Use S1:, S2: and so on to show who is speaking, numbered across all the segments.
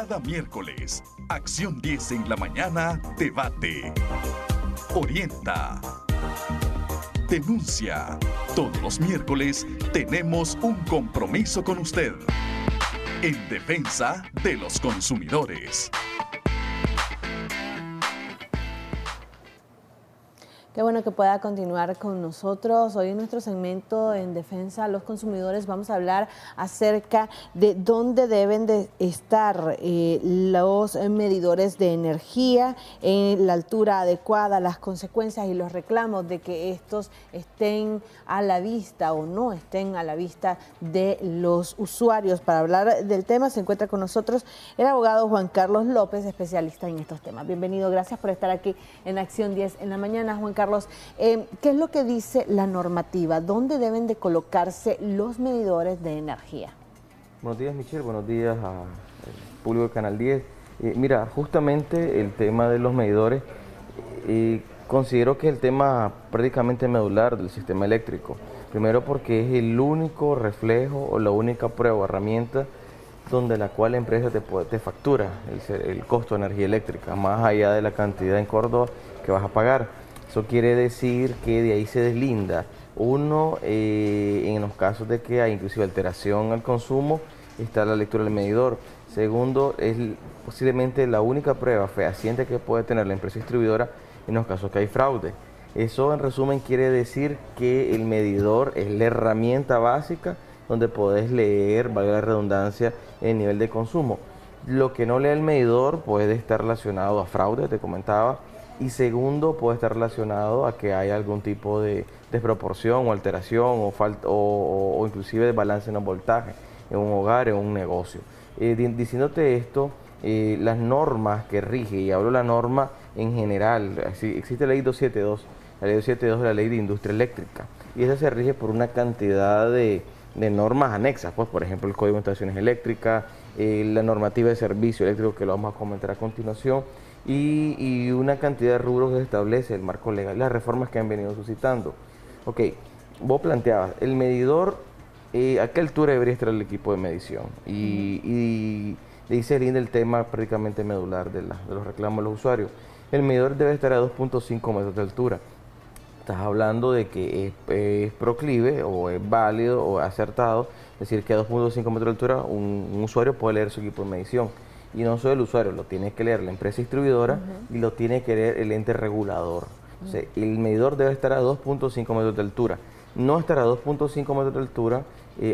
S1: Cada miércoles, Acción 10 en la mañana, debate, orienta, denuncia. Todos los miércoles tenemos un compromiso con usted en defensa de los consumidores.
S2: Qué bueno que pueda continuar con nosotros. Hoy en nuestro segmento en Defensa a los Consumidores vamos a hablar acerca de dónde deben de estar los medidores de energía en la altura adecuada, las consecuencias y los reclamos de que estos estén a la vista o no estén a la vista de los usuarios. Para hablar del tema se encuentra con nosotros el abogado Juan Carlos López, especialista en estos temas. Bienvenido, gracias por estar aquí en Acción 10 en la mañana, Juan Carlos. ¿Qué es lo que dice la normativa? ¿Dónde deben de colocarse los medidores de energía?
S3: Buenos días, Michelle. Buenos días al público del Canal 10. Mira, justamente el tema de los medidores, considero que es el tema prácticamente medular del sistema eléctrico. Primero porque es el único reflejo o la única prueba o herramienta donde la cual la empresa te factura el costo de energía eléctrica, más allá de la cantidad en Córdoba que vas a pagar. Eso quiere decir que de ahí se deslinda, uno, en los casos de que hay inclusive alteración al consumo, está la lectura del medidor. Segundo, es posiblemente la única prueba fehaciente que puede tener la empresa distribuidora en los casos que hay fraude. Eso en resumen quiere decir que el medidor es la herramienta básica donde podés leer, valga la redundancia, el nivel de consumo. Lo que no lee el medidor puede estar relacionado a fraude, te comentaba. Y segundo, puede estar relacionado a que haya algún tipo de desproporción o alteración o inclusive de balance en el voltaje en un hogar, en un negocio. Diciéndote esto, las normas que rigen, y hablo de la norma en general, existe la ley 272, la ley 272 es la ley de industria eléctrica, y esa se rige por una cantidad de normas anexas, pues por ejemplo el Código de Instalaciones Eléctricas, la normativa de servicio eléctrico que lo vamos a comentar a continuación, y una cantidad de rubros que establece el marco legal, las reformas que han venido suscitando. Ok, vos planteabas, el medidor, ¿a qué altura debería estar el equipo de medición? Y de ahí se linda el tema prácticamente medular de los reclamos de los usuarios. El medidor debe estar a 2.5 metros de altura. Estás hablando de que es proclive o es válido o acertado decir que a 2.5 metros de altura un usuario puede leer su equipo de medición. Y no solo el usuario, lo tiene que leer la empresa distribuidora y lo tiene que leer el ente regulador. O sea, el medidor debe estar a 2.5 metros de altura. No estar a 2.5 metros de altura,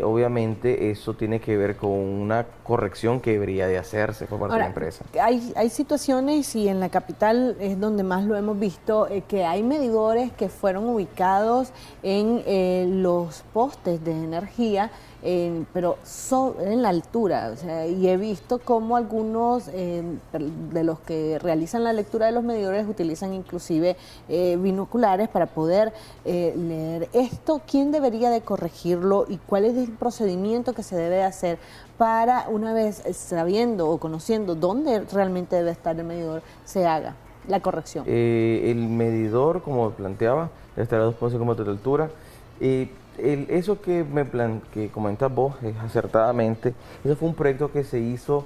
S3: obviamente eso tiene que ver con una corrección que debería de hacerse por parte de la empresa.
S2: Hay situaciones, y en la capital es donde más lo hemos visto, que hay medidores que fueron ubicados en los postes de energía, pero en la altura, o sea, y he visto cómo algunos de los que realizan la lectura de los medidores utilizan inclusive binoculares para poder leer esto. ¿Quién debería de corregirlo y cuál es el procedimiento que se debe hacer para, una vez sabiendo o conociendo dónde realmente debe estar el medidor, se haga la corrección?
S3: El medidor, como planteaba, debe estar a 2.5 metros de altura. Eso que comentas vos acertadamente, eso fue un proyecto que se hizo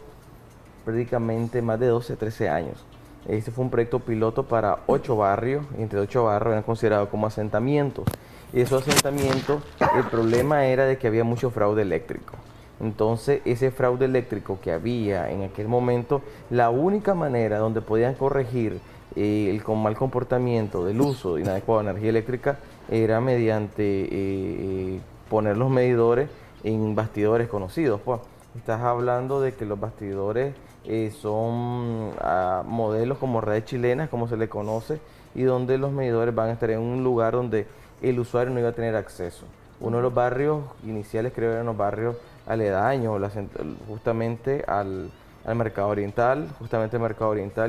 S3: prácticamente más de 12 a 13 años. Este fue un proyecto piloto para 8 barrios, entre 8 barrios eran considerados como asentamientos. Y esos asentamientos, el problema era de que había mucho fraude eléctrico. Entonces, ese fraude eléctrico que había en aquel momento, la única manera donde podían corregir el mal comportamiento del uso inadecuado de energía eléctrica era mediante poner los medidores en bastidores conocidos. Pues. Estás hablando de que los bastidores son modelos como redes chilenas, como se le conoce, y donde los medidores van a estar en un lugar donde el usuario no iba a tener acceso. Uno de los barrios iniciales creo eran los barrios aledaños, justamente al mercado oriental,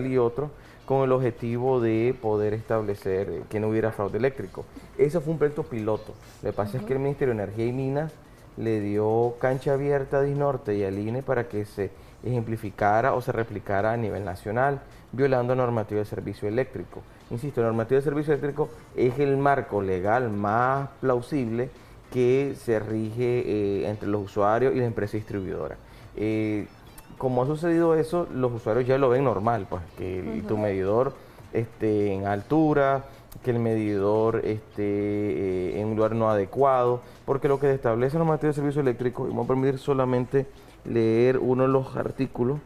S3: y otro con el objetivo de poder establecer que no hubiera fraude eléctrico. Eso fue un proyecto piloto. Lo que pasa es que el Ministerio de Energía y Minas le dio cancha abierta a Disnorte y al INE para que se ejemplificara o se replicara a nivel nacional, violando la normativa de servicio eléctrico. Insisto, la normativa de servicio eléctrico es el marco legal más plausible que se rige entre los usuarios y la empresa distribuidora. como ha sucedido eso, los usuarios ya lo ven normal, pues que tu medidor esté en altura, que el medidor esté en un lugar no adecuado, porque lo que establece la normativa de servicio eléctrico, y me voy a permitir solamente leer uno de los artículos,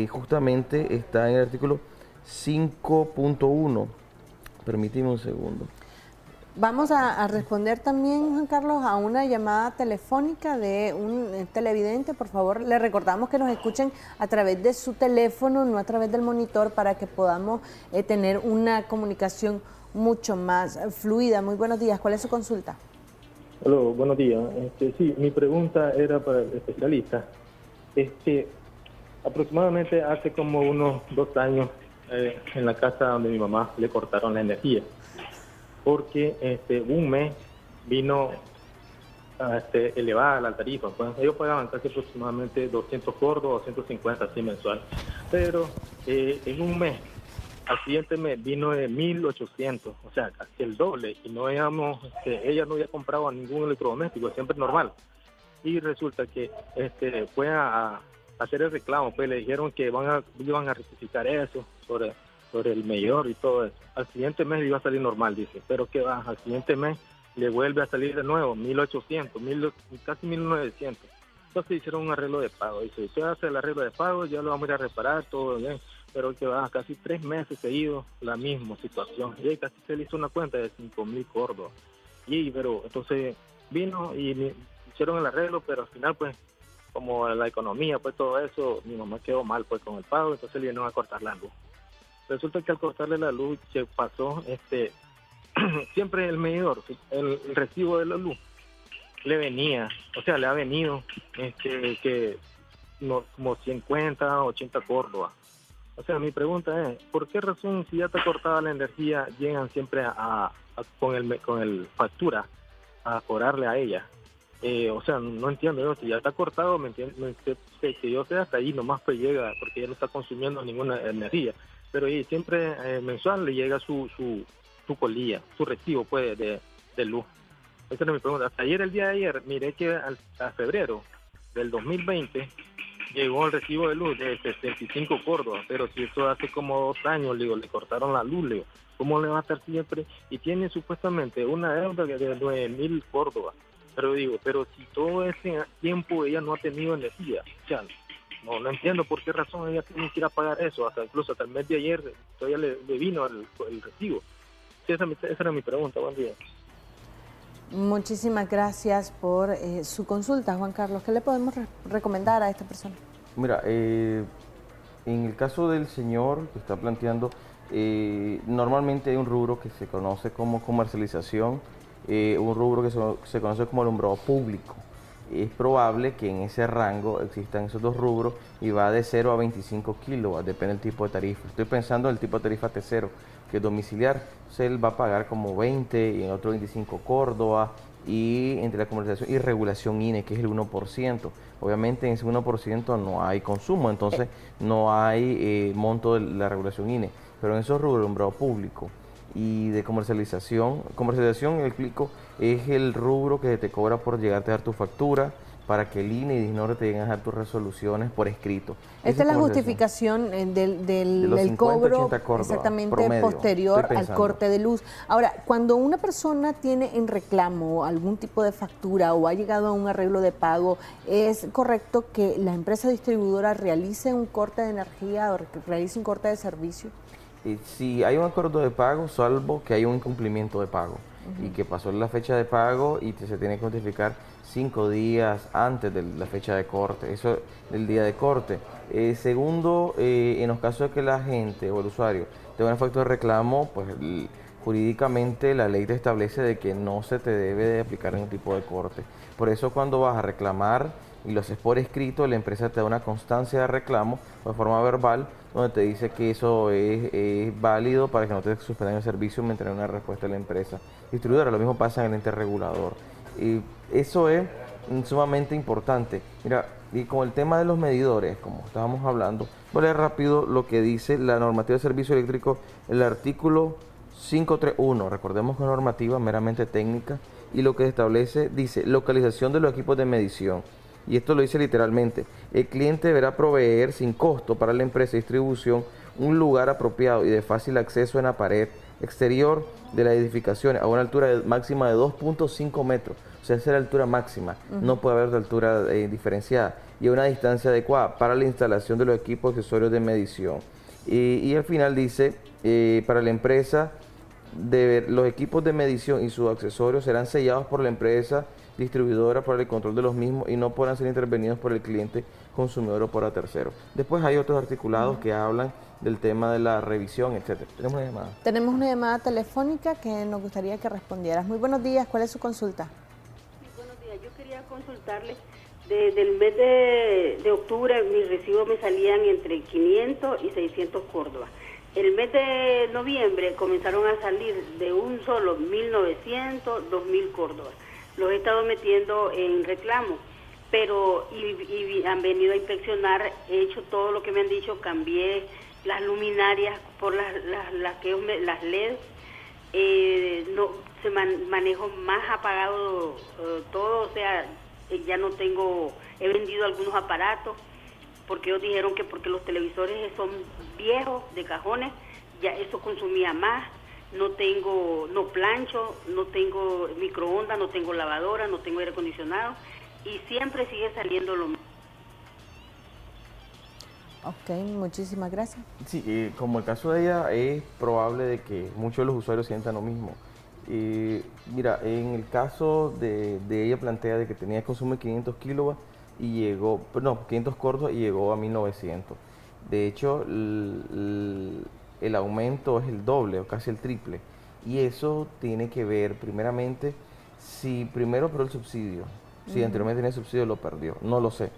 S3: justamente está en el artículo 5.1. Permíteme un segundo.
S2: Vamos a responder también, Juan Carlos, a una llamada telefónica de un televidente. Por favor, le recordamos que nos escuchen a través de su teléfono, no a través del monitor, para que podamos tener una comunicación mucho más fluida. Muy buenos días. ¿Cuál es su consulta?
S4: Hola, buenos días. Sí, mi pregunta era para el especialista. Aproximadamente hace como unos 2 años, en la casa donde mi mamá le cortaron la energía, porque un mes vino elevada la tarifa. Pues ellos pagaban casi aproximadamente 200 gordos, 250 así mensual, pero en un mes, al siguiente mes vino de 1.800, o sea, casi el doble, y no habíamos, ella no había comprado ningún electrodoméstico, siempre normal, y resulta que fue a hacer el reclamo, pues le dijeron que iban a rectificar eso sobre el medidor y todo eso. Al siguiente mes iba a salir normal, dice, pero que va, al siguiente mes le vuelve a salir de nuevo 1.800, casi 1.900. Entonces hicieron un arreglo de pago. Dice, usted hace el arreglo de pago, ya lo vamos a ir a reparar, todo bien, pero que va, casi 3 meses seguidos la misma situación. Y ahí casi se le hizo una cuenta de 5.000 gordos. Pero entonces vino y hicieron el arreglo, pero al final, pues, como la economía, pues todo eso, mi mamá quedó mal pues con el pago, entonces le vinieron a cortar la luz. Resulta que al cortarle la luz se pasó, siempre el medidor, el recibo de la luz, le ha venido como 50, 80 Córdoba. O sea, mi pregunta es, ¿por qué razón si ya está cortada la energía llegan siempre con el factura a cobrarle a ella? O sea, no entiendo yo, si ya está cortado, que yo sé hasta ahí nomás pues llega, porque ya no está consumiendo ninguna energía, pero siempre mensual le llega su colilla, su recibo pues de luz. Esa es mi pregunta. Hasta ayer, el día de ayer, miré que a febrero del 2020 llegó el recibo de luz de 65 Córdoba, pero si eso hace como 2 años, le cortaron la luz, ¿cómo le va a estar siempre? Y tiene supuestamente una deuda de 9.000 Córdoba. Pero si todo ese tiempo ella no ha tenido energía, o sea, no entiendo por qué razón ella tiene que ir a pagar eso, incluso hasta el mes de ayer todavía le vino el recibo. Sí, esa era mi pregunta. Buen día.
S2: Muchísimas gracias por su consulta, Juan Carlos. ¿Qué le podemos recomendar a esta persona?
S3: Mira, en el caso del señor que está planteando, normalmente hay un rubro que se conoce como comercialización, un rubro que se conoce como alumbrado público. Es probable que en ese rango existan esos 2 rubros y va de 0 a 25 kilowatts, depende del tipo de tarifa. Estoy pensando en el tipo de tarifa T0, que es domiciliar. Entonces él va a pagar como 20 y en otro 25 Córdoba, y entre la comercialización y regulación INE, que es el 1%. Obviamente en ese 1% no hay consumo, entonces no hay monto de la regulación INE. Pero en esos rubros, alumbrado público y de comercialización, le explico, es el rubro que te cobra por llegarte a dar tu factura, para que el INE y DIGNOR te lleguen a dar tus resoluciones por escrito.
S2: Esta es la justificación del cobro exactamente promedio, posterior al corte de luz. Ahora, cuando una persona tiene en reclamo algún tipo de factura o ha llegado a un arreglo de pago, ¿es correcto que la empresa distribuidora realice un corte de energía o realice un corte de servicio?
S3: Si hay un acuerdo de pago, salvo que hay un incumplimiento de pago y que pasó la fecha de pago y se tiene que notificar 5 días antes de la fecha de corte, eso del día de corte. Segundo, en los casos de que la gente o el usuario tenga un efecto de reclamo, pues jurídicamente la ley te establece de que no se te debe de aplicar ningún tipo de corte. Por eso cuando vas a reclamar y lo haces por escrito, la empresa te da una constancia de reclamo de forma verbal, donde te dice que eso es válido para que no te suspendan el servicio mientras hay una respuesta de la empresa distribuidora. Lo mismo pasa en el ente regulador. Y eso es sumamente importante. Mira, y con el tema de los medidores, como estábamos hablando, voy a leer rápido lo que dice la normativa de servicio eléctrico, el artículo 531. Recordemos que es una normativa meramente técnica, y lo que establece, dice, localización de los equipos de medición. y esto lo dice literalmente: el cliente deberá proveer sin costo para la empresa de distribución un lugar apropiado y de fácil acceso en la pared exterior de la edificación a una altura máxima de 2.5 metros. O sea, esa es la altura máxima, no puede haber de altura diferenciada, y a una distancia adecuada para la instalación de los equipos accesorios de medición. Y al final dice, para la empresa, los equipos de medición y sus accesorios serán sellados por la empresa distribuidora para el control de los mismos y no podrán ser intervenidos por el cliente consumidor o por tercero. Después hay otros articulados que hablan del tema de la revisión, etcétera. Tenemos una llamada.
S2: Tenemos una llamada telefónica que nos gustaría que respondieras. Muy buenos días, ¿cuál es su consulta?
S5: Sí, buenos días. Yo quería consultarle, desde el mes de octubre mis recibos me salían entre 500 y 600 córdobas. El mes de noviembre comenzaron a salir de un solo 1.900, 2.000 córdobas. Los he estado metiendo en reclamo, pero y han venido a inspeccionar, he hecho todo lo que me han dicho, cambié las luminarias por las LED, no se manejo más apagado todo, o sea, ya no tengo, he vendido algunos aparatos, porque ellos dijeron que porque los televisores son viejos, de cajones, ya eso consumía más. No plancho, no tengo microondas, no tengo lavadora, no tengo aire acondicionado, y siempre sigue saliendo lo mismo.
S2: Ok, muchísimas gracias.
S3: Sí, como el caso de ella, es probable de que muchos de los usuarios sientan lo mismo. Mira, en el caso de ella plantea de que tenía que consumir 500 kilowatts y llegó, no, 500 córdobas y llegó a 1900. De hecho, el aumento es el doble o casi el triple, y eso tiene que ver primeramente si primero perdió el subsidio, si anteriormente tenía subsidio lo perdió, no lo sé,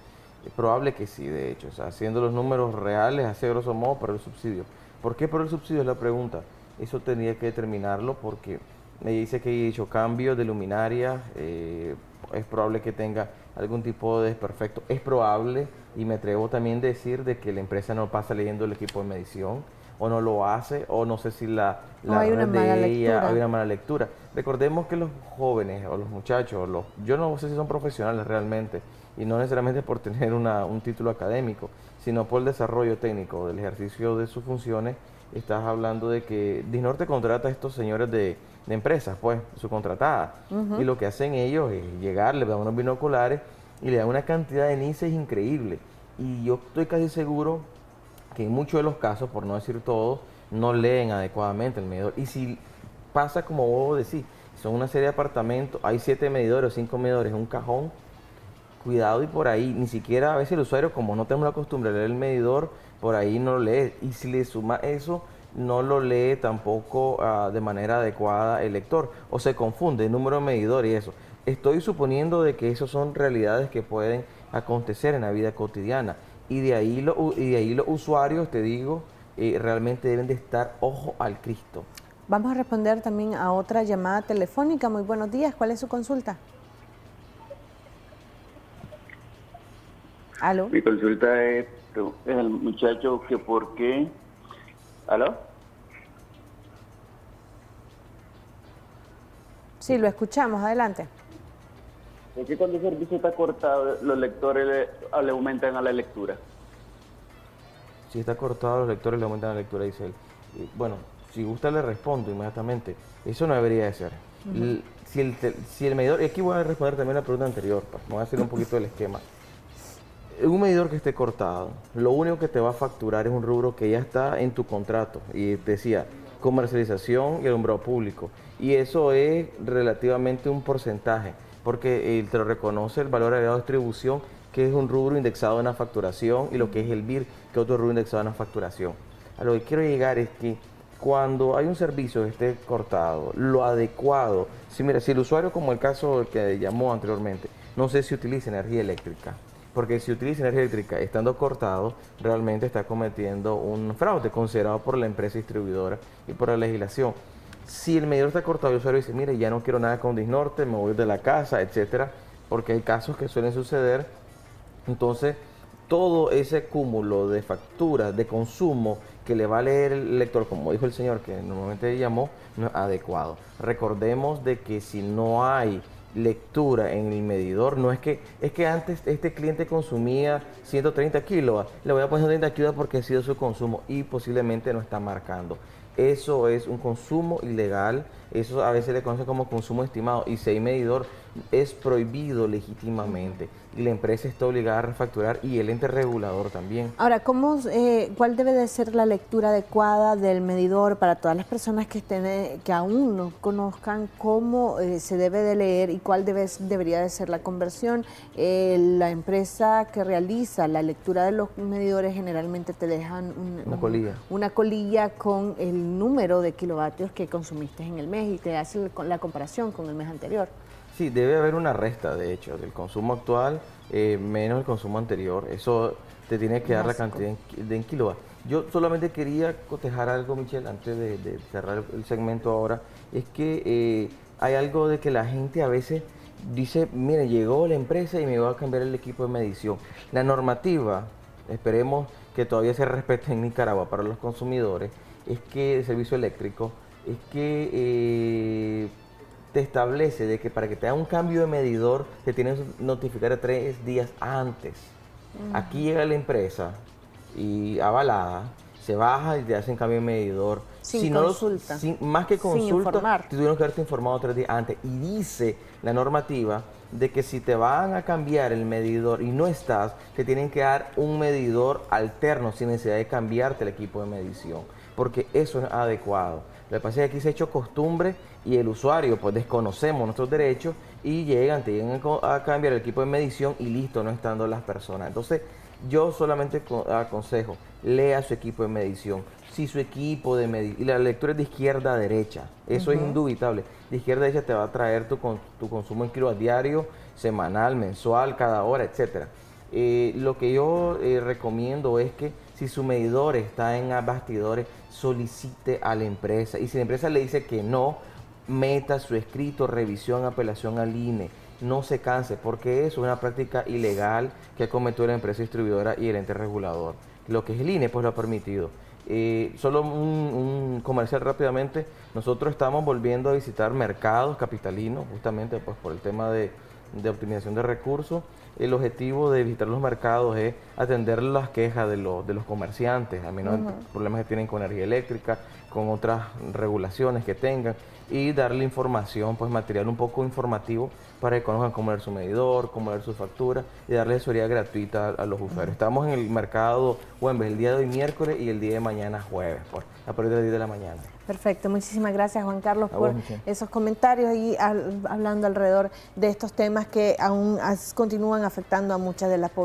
S3: es probable que sí, de hecho, o sea, haciendo los números reales, así a grosso modo, perdió el subsidio. ¿Por qué perdió el subsidio? Es la pregunta. Eso tendría que determinarlo, porque me dice que he hecho cambios de luminaria, es probable que tenga algún tipo de desperfecto, es probable, y me atrevo también a decir de que la empresa no pasa leyendo el equipo de medición, o no lo hace, o no sé si la
S2: hay una mala lectura.
S3: hay una mala lectura. Recordemos que los jóvenes o los muchachos, yo no sé si son profesionales realmente, y no necesariamente por tener un título académico, sino por el desarrollo técnico del ejercicio de sus funciones. Estás hablando de que Disnorte contrata a estos señores de empresas, pues, subcontratadas, y lo que hacen ellos es llegar, le dan unos binoculares y le dan una cantidad de níceis increíble, y yo estoy casi seguro que en muchos de los casos, por no decir todos, no leen adecuadamente el medidor. Y si pasa como vos decís, son una serie de apartamentos, hay 7 medidores o 5 medidores en un cajón, cuidado, y por ahí, ni siquiera a veces el usuario, como no tenemos la costumbre de leer el medidor, por ahí no lo lee. Y si le suma eso, no lo lee tampoco de manera adecuada el lector, o se confunde el número de medidor y eso. Estoy suponiendo de que eso son realidades que pueden acontecer en la vida cotidiana. Y de ahí los usuarios, te digo, realmente deben de estar ojo al Cristo.
S2: Vamos a responder también a otra llamada telefónica. Muy buenos días, ¿cuál es su consulta? ¿Aló?
S6: Mi consulta es el muchacho que por qué... ¿Aló?
S2: Sí, lo escuchamos, adelante.
S6: ¿Por qué cuando el servicio está cortado los lectores le aumentan a la lectura?
S3: Si está cortado, los lectores le aumentan la lectura, dice él. Bueno, si gusta le respondo inmediatamente. Eso no debería de ser. Si el medidor, y aquí voy a responder también la pregunta anterior, voy a hacer un poquito del esquema. Un medidor que esté cortado, lo único que te va a facturar es un rubro que ya está en tu contrato, y decía comercialización y alumbrado público, y eso es relativamente un porcentaje, porque te lo reconoce el valor agregado de distribución, que es un rubro indexado en la facturación, y lo que es el BIR, que es otro rubro indexado en la facturación. A lo que quiero llegar es que cuando hay un servicio que esté cortado, lo adecuado, si el usuario, como el caso que llamó anteriormente, no sé si utiliza energía eléctrica, porque si utiliza energía eléctrica estando cortado, realmente está cometiendo un fraude considerado por la empresa distribuidora y por la legislación. Si el medidor está cortado y el usuario dice, mire, ya no quiero nada con Disnorte, me voy de la casa, etcétera, porque hay casos que suelen suceder, entonces todo ese cúmulo de facturas, de consumo que le va a leer el lector, como dijo el señor que normalmente llamó, no es adecuado. Recordemos de que si no hay lectura en el medidor, no es que antes este cliente consumía 130 kilovatios, le voy a poner 130 kilovatios porque ha sido su consumo y posiblemente no está marcando. Eso es un consumo ilegal, eso a veces le conoce como consumo estimado y si hay medidor es prohibido legítimamente y la empresa está obligada a refacturar y el ente regulador también.
S2: Ahora, ¿cuál debe de ser la lectura adecuada del medidor para todas las personas que aún no conozcan cómo se debe de leer y cuál debería de ser la conversión? La empresa que realiza la lectura de los medidores generalmente te dejan una colilla con el número de kilovatios que consumiste en el mes y te hace la comparación con el mes anterior.
S3: Sí, debe haber una resta, de hecho, del consumo actual menos el consumo anterior. Eso te tiene que dar la cantidad en kilovatios. Yo solamente quería cotejar algo, Michelle, antes de cerrar el segmento ahora. Es que hay algo de que la gente a veces dice, mire, llegó la empresa y me va a cambiar el equipo de medición. La normativa, esperemos que todavía se respete en Nicaragua para los consumidores, es que el servicio eléctrico, es que te establece de que para que te haga un cambio de medidor te tienes que notificar 3 días antes. Aquí llega la empresa y avalada, se baja y te hacen cambio de medidor.
S2: Sin consulta.
S3: Más que consulta, te tuvieron que haberte informado 3 días antes. Y dice la normativa de que si te van a cambiar el medidor y no estás, te tienen que dar un medidor alterno sin necesidad de cambiarte el equipo de medición, porque eso es adecuado. Lo que pasa es que aquí se ha hecho costumbre y el usuario, pues desconocemos nuestros derechos y te llegan a cambiar el equipo de medición y listo, no estando las personas. Entonces, yo solamente aconsejo, lea su equipo de medición. Si su equipo de medición, y la lectura es de izquierda a derecha, eso es indubitable. De izquierda a derecha te va a traer tu consumo en kilovatios diario, semanal, mensual, cada hora, etcétera. Lo que yo recomiendo es que si su medidor está en bastidores, solicite a la empresa. Y si la empresa le dice que no, meta su escrito, revisión, apelación al INE. No se canse, porque eso es una práctica ilegal que ha cometido la empresa distribuidora y el ente regulador. Lo que es el INE, pues lo ha permitido. Solo un comercial rápidamente. Nosotros estamos volviendo a visitar mercados capitalinos, justamente pues por el tema de optimización de recursos. El objetivo de visitar los mercados es atender las quejas de los comerciantes, a menos problemas que tienen con energía eléctrica, con otras regulaciones que tengan, y darle información, pues material un poco informativo para que conozcan cómo leer su medidor, cómo leer su factura y darle asesoría gratuita a los usuarios. Estamos en el mercado Güemes el día de hoy miércoles y el día de mañana jueves, a partir de las 10 de la mañana.
S2: Perfecto, muchísimas gracias Juan Carlos por esos comentarios y hablando alrededor de estos temas que aún continúan afectando a muchas de las poblaciones.